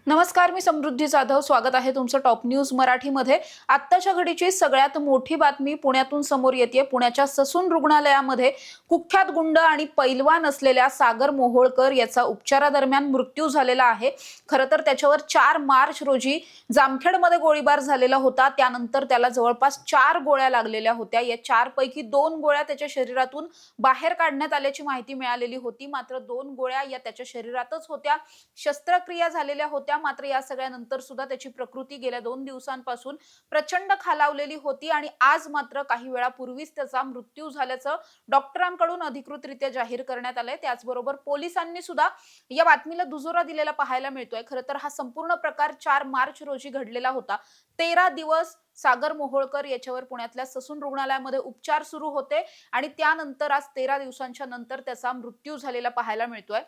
नमस्कार, मी समृद्धी जाधव. स्वागत आहे तुमचं टॉप न्यूज मराठीमध्ये. आत्ताच्या घडीची सगळ्यात मोठी बातमी पुण्यातून समोर येते. पुण्याच्या ससून रुग्णालयामध्ये कुख्यात गुंड आणि पैलवान असलेल्या सागर मोहोळकर याचा उपचारादरम्यान मृत्यू झालेला आहे. खरं तर त्याच्यावर 4 मार्च रोजी जामखेडमध्ये गोळीबार झालेला होता. त्यानंतर त्याला जवळपास 4 गोळ्या लागलेल्या होत्या. या 4 पैकी 2 गोळ्या त्याच्या शरीरातून बाहेर काढण्यात आल्याची माहिती मिळालेली होती. मात्र 2 गोळ्या या त्याच्या शरीरातच होत्या. शस्त्रक्रिया झालेल्या होत्या. मात्र या सगळ्यानंतर सुद्धा त्याची प्रकृती गेल्या 2 दिवसांपासून प्रचंड खालावलेली होती आणि आज मात्र काही वेळापूर्वीच त्याचा मृत्यू झाल्याचं डॉक्टरांकडून अधिकृतरित्या जाहीर करण्यात आलंय. त्याचबरोबर पोलिसांनी सुद्धा या बातमीला दुजोरा दिलेला पाहायला मिळतोय. खरं तर हा संपूर्ण प्रकार 4 मार्च रोजी घडलेला होता. 13 दिवस सागर मोहोळकर याच्यावर पुण्यातल्या ससून रुग्णालयामध्ये उपचार सुरू होते आणि त्यानंतर आज 13 दिवसांच्या नंतर त्याचा मृत्यू झालेला पाहायला मिळतोय.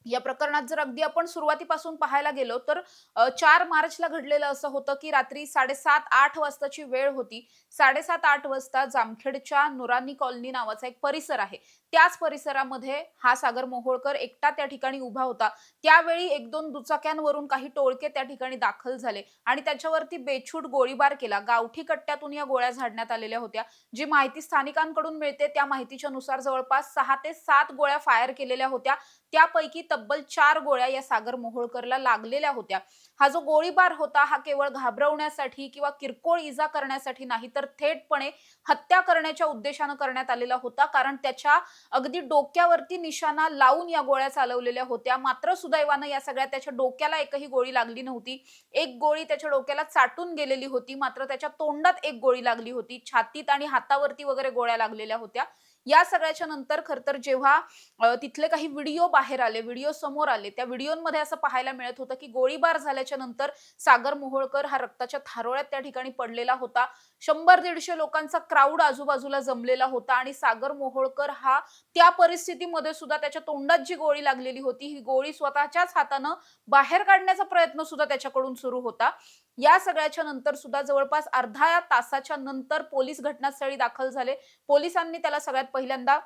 या प्रकरणात जर अगदी आपण सुरुवातीपासून पाहायला गेलो तर 4 मार्चला घडलेलं असं होतं की रात्री 7:30-8 वाजताची वेळ होती. 7:30-8 वाजता जामखेडच्या नुरानी कॉलनी नावाचा एक परिसर आहे. त्याच परिसरामध्ये हा सागर मोहोळकर एकटा त्या ठिकाणी उभा होता. त्यावेळी 1-2 दुचाक्यांवरून काही टोळके त्या ठिकाणी दाखल झाले आणि त्याच्यावरती बेछूट गोळीबार केला. गावठी कट्ट्यातून या गोळ्या झाडण्यात आलेल्या होत्या. जी माहिती स्थानिकांकडून मिळते त्या माहितीच्या नुसार जवळपास 6 ते 7 गोळ्या फायर केलेल्या होत्या. त्यापैकी तब्बल 4 गोळ्या या सागर मोहोळकरला लागलेल्या होत्या. हा जो गोळीबार होता हा केवळ घाबरवण्यासाठी किंवा किरकोळ इजा करण्यासाठी नाही तर थेटपणे हत्या करण्याच्या उद्देशाने करण्यात आलेला होता. कारण त्याच्या अगदी डोक्यावरती निशाणा लावून या गोळ्या चालवलेल्या होत्या. मात्र सुदैवाने या सगळ्या त्याच्या डोक्याला एकही गोळी लागली नव्हती. एक गोळी त्याच्या डोक्याला चाटून गेलेली होती. मात्र त्याच्या तोंडात एक गोळी लागली होती. छातीत आणि हातावरती वगैरे गोळ्या लागलेल्या होत्या. या सगळ्याच्या नंतर खरं तर जेव्हा तिथले काही व्हिडिओ बाहेर आले, व्हिडिओ समोर आले, त्या व्हिडिओमध्ये असं पाहायला मिळत होतं की गोळीबार झाल्याच्या नंतर सागर मोहोळकर हा रक्ताच्या थारोळ्यात त्या ठिकाणी पडलेला होता. 100-150 लोकांचा क्राऊड आजूबाजूला जमलेला होता आणि सागर मोहोळकर हा त्या परिस्थितीमध्ये सुद्धा त्याच्या तोंडात जी गोळी लागलेली होती ही गोळी स्वतःच्याच हातानं बाहेर काढण्याचा प्रयत्न सुद्धा त्याच्याकडून सुरू होता. या सगळ्याच्या नंतर सुद्धा जवळपास अर्ध्या तासाच्या नंतर पोलीस घटनास्थळी दाखल झाले. पोलिसांनी त्याला सगळ्यात पहिल्यांदा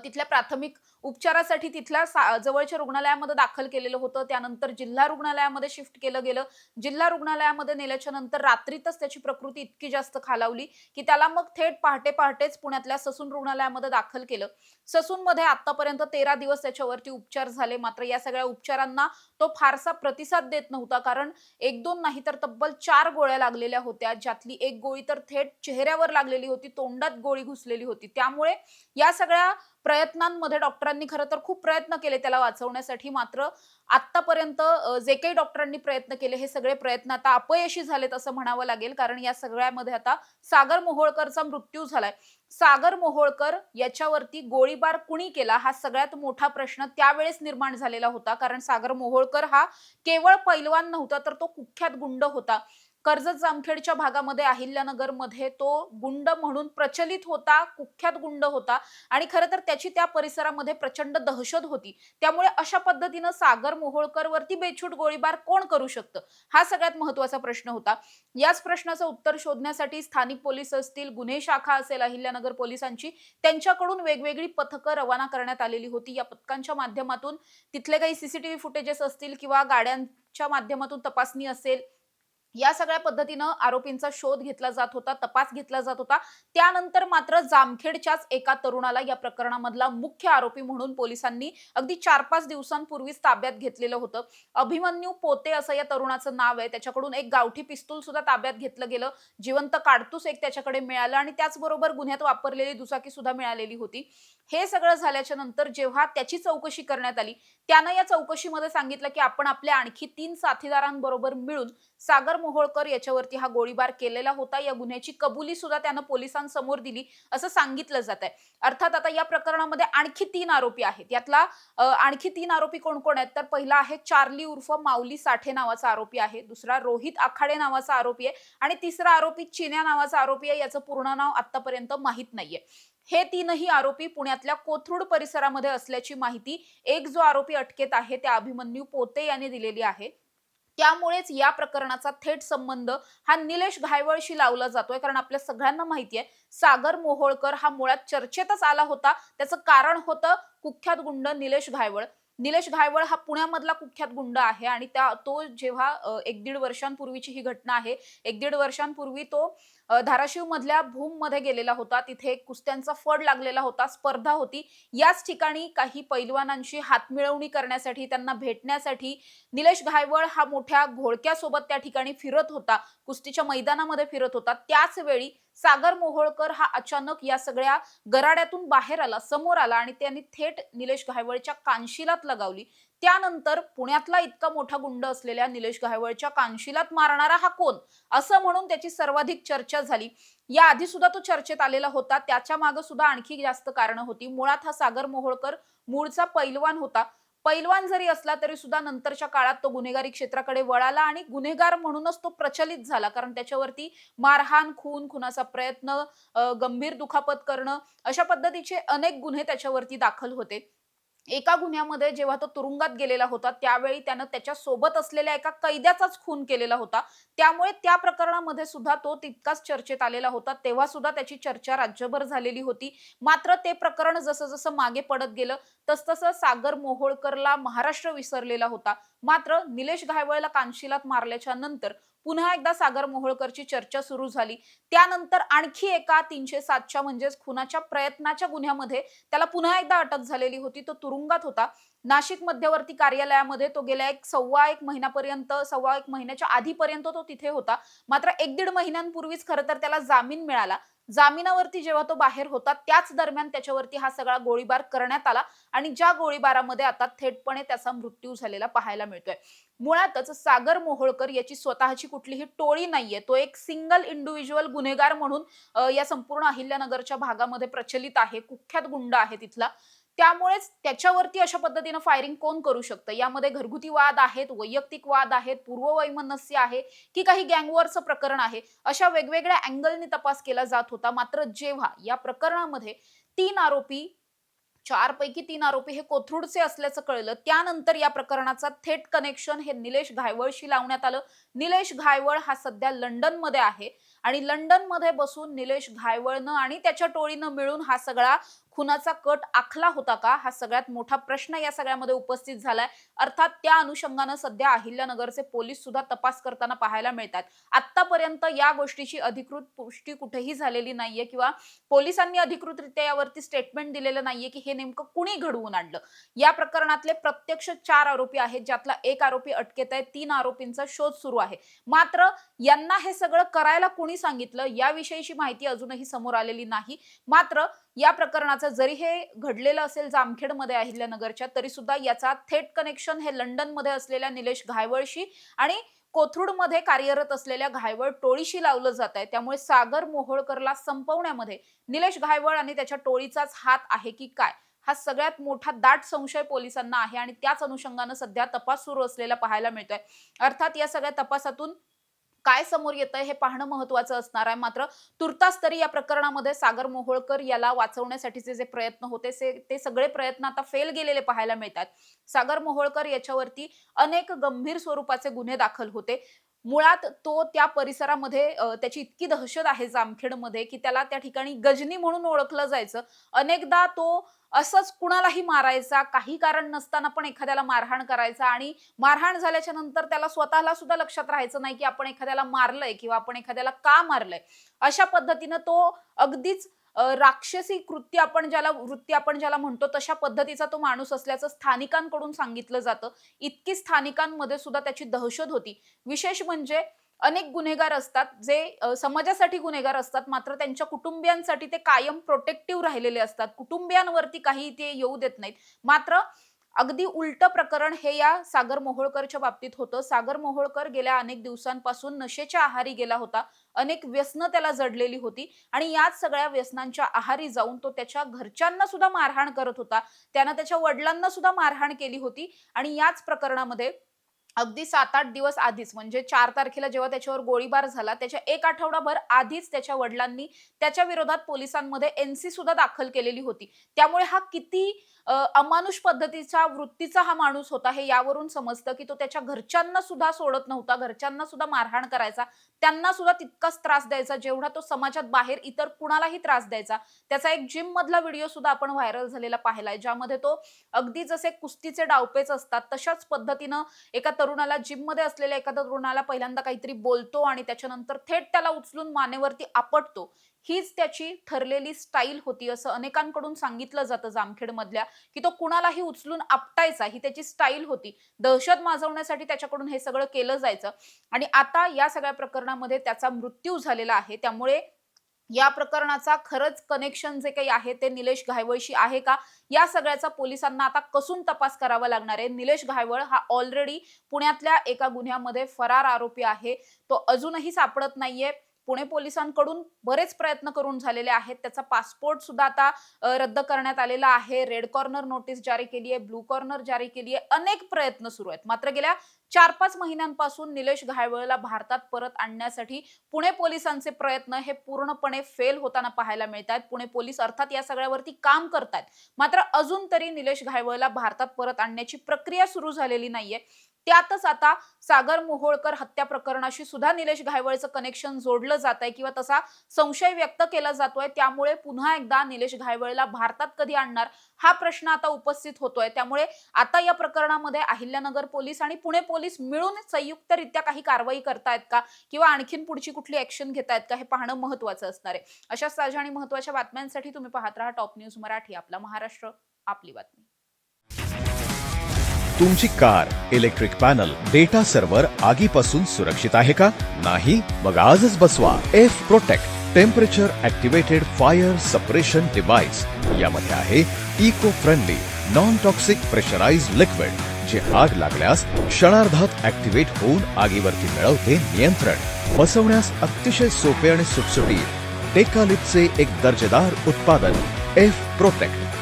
तिथल्या प्राथमिक उपचारासाठी तिथल्या जवळच्या रुग्णालयामध्ये दाखल केलेलं होतं. त्यानंतर जिल्हा रुग्णालयामध्ये शिफ्ट केलं गेलं. जिल्हा रुग्णालयामध्ये नेल्याच्या नंतर रात्रीतच त्याची प्रकृती इतकी जास्त खालावली की त्याला मग थेट पहाटेच पुण्यातल्या ससून रुग्णालयामध्ये दाखल केलं. ससूनमध्ये आतापर्यंत 13 दिवस त्याच्यावरती उपचार झाले. मात्र या सगळ्या उपचारांना तो फारसा प्रतिसाद देत नव्हता. कारण 1-2 नाही तर तब्बल 4 गोळ्या लागलेल्या होत्या. ज्यातली एक गोळी तर थेट चेहऱ्यावर लागलेली होती, तोंडात गोळी घुसलेली होती. त्यामुळे या सगळ्या प्रयत्नांमध्ये डॉक्टरांनी खरं तर खूप प्रयत्न केले त्याला वाचवण्यासाठी. मात्र आतापर्यंत जे काही डॉक्टरांनी प्रयत्न केले हे सगळे प्रयत्न आता अपयशी झालेत असं म्हणावं लागेल. कारण या सगळ्यामध्ये आता सागर मोहोळकरचा मृत्यू झालाय. सागर मोहोळकर याच्यावरती गोळीबार कुणी केला हा सगळ्यात मोठा प्रश्न त्यावेळेस निर्माण झालेला होता. कारण सागर मोहोळकर हा केवळ पैलवान नव्हता तर तो कुख्यात गुंड होता. कर्जत जामखेडच्या भागामध्ये अहिल्यानगरमध्ये तो गुंड म्हणून प्रचलित होता, कुख्यात गुंड होता आणि खरं तर त्याची त्या परिसरामध्ये प्रचंड दहशत होती. त्यामुळे अशा पद्धतीनं सागर मोहोळकर वरती बेछूट गोळीबार कोण करू शकतं हा सगळ्यात महत्त्वाचा प्रश्न होता. याच प्रश्नाचं उत्तर शोधण्यासाठी स्थानिक पोलीस असतील, गुन्हे शाखा असेल अहिल्यानगर पोलिसांची, त्यांच्याकडून वेगवेगळी पथकं रवाना करण्यात आलेली होती. या पथकांच्या माध्यमातून तिथले काही सीसीटीव्ही फुटेजेस असतील किंवा गाड्यांच्या माध्यमातून तपासणी असेल, या सगळ्या पद्धतीनं आरोपींचा शोध घेतला जात होता, तपास घेतला जात होता. त्यानंतर मात्र जामखेडच्याच एका तरुणाला या प्रकरणामधला मुख्य आरोपी म्हणून पोलिसांनी अगदी 4-5 दिवसांपूर्वीच ताब्यात घेतलेलं होतं. अभिमन्यू पोते असं या तरुणाचं नाव आहे. त्याच्याकडून एक गावठी पिस्तूल सुद्धा ताब्यात घेतलं गेलं. जिवंत काडतूस एक त्याच्याकडे मिळालं आणि त्याचबरोबर गुन्ह्यात वापरलेली दुचाकी सुद्धा मिळालेली होती. हे सगळं झाल्याच्या नंतर जेव्हा त्याची चौकशी करण्यात आली, त्यानं या चौकशीमध्ये सांगितलं की आपण आपल्या आणखी 3 साथीदारांबरोबर मिळून सागर मोहोळकर याच्यावरती हा गोळीबार केलेला होता. या गुन्ह्याची कबुली सुद्धा त्यानं पोलिसांसमोर दिली असं सांगितलं जात आहे. अर्थात आता या प्रकरणामध्ये आणखी 3 आरोपी आहेत. यातला आणखी 3 आरोपी कोण कोण आहेत तर पहिला आहे चार्ली उर्फ माऊली साठे नावाचा आरोपी आहे. दुसरा रोहित आखाडे नावाचा आरोपी आहे आणि तिसरा आरोपी चिन्या नावाचा आरोपी आहे. याचं पूर्ण नाव आतापर्यंत माहित नाहीये. हे 3ही आरोपी पुण्यातल्या कोथरूड परिसरामध्ये असल्याची माहिती एक जो आरोपी अटकेत आहे त्या अभिमन्यू पोते यांनी दिलेली आहे. त्यामुळेच या प्रकरणाचा थेट संबंध हा निलेश घायवळशी लावला जातोय. कारण आपल्या सगळ्यांना माहिती आहे सागर मोहोळकर हा मुळात चर्चेतच आला होता. त्याचं कारण होतं कुख्यात गुंड निलेश घायवळ. निलेश घायवळ हा पुण्यामधला कुख्यात गुंड आहे आणि तो जेव्हा 1-1.5 वर्षांपूर्वीची ही घटना आहे. 1-1.5 वर्षांपूर्वी तो धाराशिव मधल्या भूममध्ये गेलेला होता. तिथे एक कुस्त्यांचा फड लागलेला होता, स्पर्धा होती. याच ठिकाणी काही पैलवानांशी हातमिळवणी करण्यासाठी, त्यांना भेटण्यासाठी निलेश घायवळ हा मोठ्या घोळक्यासोबत त्या ठिकाणी फिरत होता. कुस्तीच्या मैदानामध्ये फिरत होता. त्याच वेळी सागर मोहोळकर हा अचानक या सगळ्या गराड्यातून बाहेर आला, समोर आला आणि त्यांनी थेट निलेश घायवळच्या कानशिलात लगावली. त्यानंतर पुण्यातला इतका मोठा गुंड असलेल्या निलेश घायवळच्या कानशिलात मारणारा हा कोण? असं म्हणून त्याची सर्वाधिक चर्चा झाली. या आधी सुद्धा तो चर्चेत आलेला होता. त्याच्या मागे सुद्धा आणखी जास्त कारणं होती. मुळात हा सागर मोहोळकर मूळचा पैलवान होता. पैलवान जरी असला तरी सुद्धा नंतरच्या काळात तो गुन्हेगारी क्षेत्राकडे वळाला आणि गुन्हेगार म्हणूनच तो प्रचलित झाला. कारण त्याच्यावरती मारहाण, खुनाचा प्रयत्न, गंभीर दुखापत करणं अशा पद्धतीचे अनेक गुन्हे त्याच्यावरती दाखल होते. एका गुन्ह्यामध्ये जेव्हा तो तुरुंगात गेलेला होता त्यावेळी त्यानं त्याच्या सोबत असलेल्या एका कैद्याचाच खून केलेला होता. त्यामुळे त्या प्रकरणामध्ये सुद्धा तो तितकाच चर्चेत आलेला होता. तेव्हा सुद्धा त्याची चर्चा राज्यभर झालेली होती. मात्र ते प्रकरण जसं-जसं मागे पडत गेलं तसतसं सागर मोहोळकरला महाराष्ट्र विसरलेला होता. मात्र निलेश घायवळला कानशिलात मारल्याच्या नंतर पुन्हा एकदा सागर मोहोळकरची चर्चा सुरू झाली. त्यानंतर आणखी एका 307च्या म्हणजेच खुनाच्या प्रयत्नाच्या गुन्ह्यामध्ये त्याला पुन्हा एकदा अटक झालेली होती. तो तुरुंगात होता. नाशिक मध्यवर्ती कार्यालयामध्ये तो गेल्या सव्वा एक महिन्याच्या आधीपर्यंत तो तिथे होता. मात्र 1-1.5 महिन्यांपूर्वीच खरं तर त्याला जामीन मिळाला. जामिनावरती जेव्हा तो बाहेर होता त्याच दरम्यान त्याच्यावरती हा सगळा गोळीबार करण्यात आला आणि ज्या गोळीबारामध्ये आता थेटपणे त्याचा मृत्यू झालेला पाहायला मिळतोय. मुळातच सागर मोहोळकर याची स्वतःची कुठलीही टोळी नाहीये. तो एक सिंगल इंडिव्हिज्युअल गुन्हेगार म्हणून या संपूर्ण अहिल्यानगरच्या भागामध्ये प्रचलित आहे. कुख्यात गुंड आहे तिथला. त्यामुळेच त्याच्यावरती अशा पद्धतीनं फायरिंग कोण करू शकतं? यामध्ये घरगुती वाद आहेत, वैयक्तिक वाद आहेत, पूर्ववैमनस्य आहे की काही गँगवॉरचं प्रकरण आहे. अशा वेगवेगळ्या अँगलनी तपास केला जात होता. मात्र जेव्हा या प्रकरणामध्ये 3 आरोपी 4 पैकी 3 आरोपी हे कोथरूडचे असल्याचं कळलं, त्यानंतर या प्रकरणाचा थेट कनेक्शन हे निलेश घायवळशी लावण्यात आलं. निलेश घायवळ हा सध्या लंडनमध्ये आहे आणि लंडनमध्ये बसून निलेश घायवळनं आणि त्याच्या टोळीनं मिळून हा सगळा खुनाचा कट आखला होता का? हा सगळ्यात मोठा प्रश्न या सगळ्यामध्ये उपस्थित झालाय. अर्थात त्या अनुषंगानं सध्या अहिल्यानगरचे पोलीस सुद्धा तपास करताना पाहायला मिळतात. आतापर्यंत या गोष्टीची अधिकृत पुष्टी कुठेही झालेली नाहीये किंवा पोलिसांनी अधिकृतरित्या यावरती स्टेटमेंट दिलेलं नाहीये की हे नेमकं कुणी घडवून आणलं. या प्रकरणातले प्रत्यक्ष 4 आरोपी आहेत, ज्यातला एक आरोपी अटकेत आहे. 3 आरोपींचा शोध सुरू आहे. मात्र यांना हे सगळं करायला कुणी सांगितलं याविषयीची माहिती अजूनही समोर आलेली नाही. मात्र या प्रकरणाचं जरी हे घडलेलं असेल जामखेडमध्ये अहिल्यानगरच्या, तरी सुद्धा याचा थेट कनेक्शन हे लंडनमध्ये असलेल्या निलेश घायवळशी आणि कोथरूडमध्ये कार्यरत असलेल्या घायवळ टोळीशी लावलं जात आहे. त्यामुळे सागर मोहोळकरला संपवण्यामध्ये निलेश घायवळ आणि त्याच्या टोळीचाच हात आहे की काय? हा सगळ्यात मोठा दाट संशय पोलिसांना आहे आणि त्याच अनुषंगानं सध्या तपास सुरू असलेला पाहायला मिळतोय. अर्थात या सगळ्या तपासातून काय समोर येतंय हे पाहणं महत्त्वाचं असणार आहे. मात्र तुर्तास तरी या प्रकरणामध्ये सागर मोहोळकर याला वाचवण्यासाठीचे जे प्रयत्न होते ते सगळे प्रयत्न आता फेल गेलेले पाहायला मिळतात. सागर मोहोळकर याच्यावरती अनेक गंभीर स्वरूपाचे गुन्हे दाखल होते. मुळात तो त्या परिसरामध्ये त्याची इतकी दहशत आहे जामखेडमध्ये की त्याला त्या ठिकाणी गजनी म्हणून ओळखलं जायचं. अनेकदा तो असंच कुणालाही मारायचा, काही कारण नसताना पण एखाद्याला मारहाण करायचा आणि मारहाण झाल्याच्या नंतर त्याला स्वतःला सुद्धा लक्षात राहायचं नाही की आपण एखाद्याला मारलंय किंवा आपण एखाद्याला का मारलंय. अशा पद्धतीनं तो अगदीच राक्षसी वृत्ती आपण ज्याला म्हणतो तशा पद्धतीचा तो माणूस असल्याचं स्थानिकांकडून सांगितलं जातं. इतकी स्थानिकांमध्ये सुद्धा त्याची दहशत होती. विशेष म्हणजे अनेक गुन्हेगार असतात जे समाजासाठी गुन्हेगार असतात, मात्र त्यांच्या कुटुंबियांसाठी ते कायम प्रोटेक्टिव्ह राहिलेले असतात. कुटुंबियांवरती काही ते येऊ देत नाहीत. मात्र अगदी उलटं प्रकरण हे या सागर मोहोळकरच्या बाबतीत होतं. सागर मोहोळकर गेल्या अनेक दिवसांपासून नशेच्या आहारी गेला होता. अनेक व्यसनं त्याला जडलेली होती आणि याच सगळ्या व्यसनांच्या आहारी जाऊन तो त्याच्या घरच्यांना सुद्धा मारहाण करत होता. त्यानं त्याच्या वडिलांना सुद्धा मारहाण केली होती आणि याच प्रकरणामध्ये अगदी 7-8 दिवस आधीच म्हणजे 4 तारखेला जेव्हा त्याच्यावर गोळीबार झाला त्याच्या 1 आठवडाभर आधीच त्याच्या वडिलांनी त्याच्या विरोधात पोलिसांमध्ये एनसी सुद्धा दाखल केलेली होती. त्यामुळे हा किती अमानुष पद्धतीचा वृत्तीचा हा माणूस होता हे यावरून समजतं की तो त्याच्या घरच्यांना सुद्धा सोडत नव्हता, घरच्यांना सुद्धा मारहाण करायचा. त्यांना सुद्धा तितकाच त्रास द्यायचा जेवढा तो समाजात बाहेर इतर कुणालाही त्रास द्यायचा. त्याचा एक जिम मधला व्हिडिओ सुद्धा आपण व्हायरल झालेला पाहिलाय, ज्यामध्ये तो अगदी जसे कुस्तीचे डावपेच असतात तशाच पद्धतीनं एका तरुणाला, जिम मध्ये असलेल्या एका तरुणाला पहिल्यांदा काहीतरी बोलतो आणि त्याच्यानंतर थेट त्याला उचलून मानेवरती आपटतो. हीच त्याची ठरलेली स्टाईल होती असं अनेकांकडून सांगितलं जातं जामखेडमधल्या, की तो कुणालाही उचलून आपटायचा, ही त्याची स्टाईल होती. दहशत माजवण्यासाठी त्याच्याकडून हे सगळं केलं जायचं आणि आता या सगळ्या प्रकरणामध्ये त्याचा मृत्यू झालेला आहे. त्यामुळे या प्रकरणाचा खरंच कनेक्शन जे काही आहे ते निलेश घायवळशी आहे का, या सगळ्याचा पोलिसांना आता कसून तपास करावा लागणार आहे. निलेश घायवळ हा ऑलरेडी पुण्यातल्या एका गुन्ह्यामध्ये फरार आरोपी आहे. तो अजूनही सापडत नाहीये. पुणे पोलिसांकडून बरेच प्रयत्न करून झालेले आहेत. त्याचा पासपोर्ट सुद्धा आता रद्द करण्यात आलेला आहे. रेड कॉर्नर नोटीस जारी केली आहे, ब्लू कॉर्नर जारी केली आहे. अनेक प्रयत्न सुरू आहेत. मात्र गेल्या 4-5 महिन्यांपासून निलेश घायवळला भारतात परत आणण्यासाठी पुणे पोलिसांचे प्रयत्न हे पूर्णपणे फेल होताना पाहायला मिळतात. पुणे पोलीस अर्थात या सगळ्यावरती काम करतात, मात्र अजून तरी निलेश घायवळला भारतात परत आणण्याची प्रक्रिया सुरू झालेली नाहीये. त्यातच आता सागर मोहोळकर हत्या प्रकरणाशी सुद्धा निलेश घायवळचं कनेक्शन जोडलं जात आहे किंवा तसा संशय व्यक्त केला जातोय. त्यामुळे पुन्हा एकदा निलेश घायवळला भारतात कधी आणणार हा प्रश्न आता उपस्थित होतोय. त्यामुळे आता या प्रकरणामध्ये अहिल्यानगर पोलीस आणि पुणे पोलीस मिळून संयुक्तरित्या काही कारवाई करतायत का किंवा आणखीन पुढची कुठली ऍक्शन घेतायत का, हे पाहणं महत्त्वाचं असणार आहे. अशा ताज्या आणि महत्त्वाच्या बातम्यांसाठी तुम्ही पाहत राहा टॉप न्यूज मराठी. आपला महाराष्ट्र, आपली बातमी. तुमची car, electric panel, data server आगीपासून सुरक्षित आहे का? नाही? मग आजच बसवा F protect temperature activated fire suppression device. यामध्ये आहे eco friendly non toxic pressurised liquid, जे आग लागल्यास क्षणार्धात ऍक्टिव्हेट होऊन आगीवरती मिळवते नियंत्रण. बसवण्यास अतिशय सोपे आणि सुटसुटीत टेकालिपचे एक दर्जेदार उत्पादन एफ प्रोटेक्ट.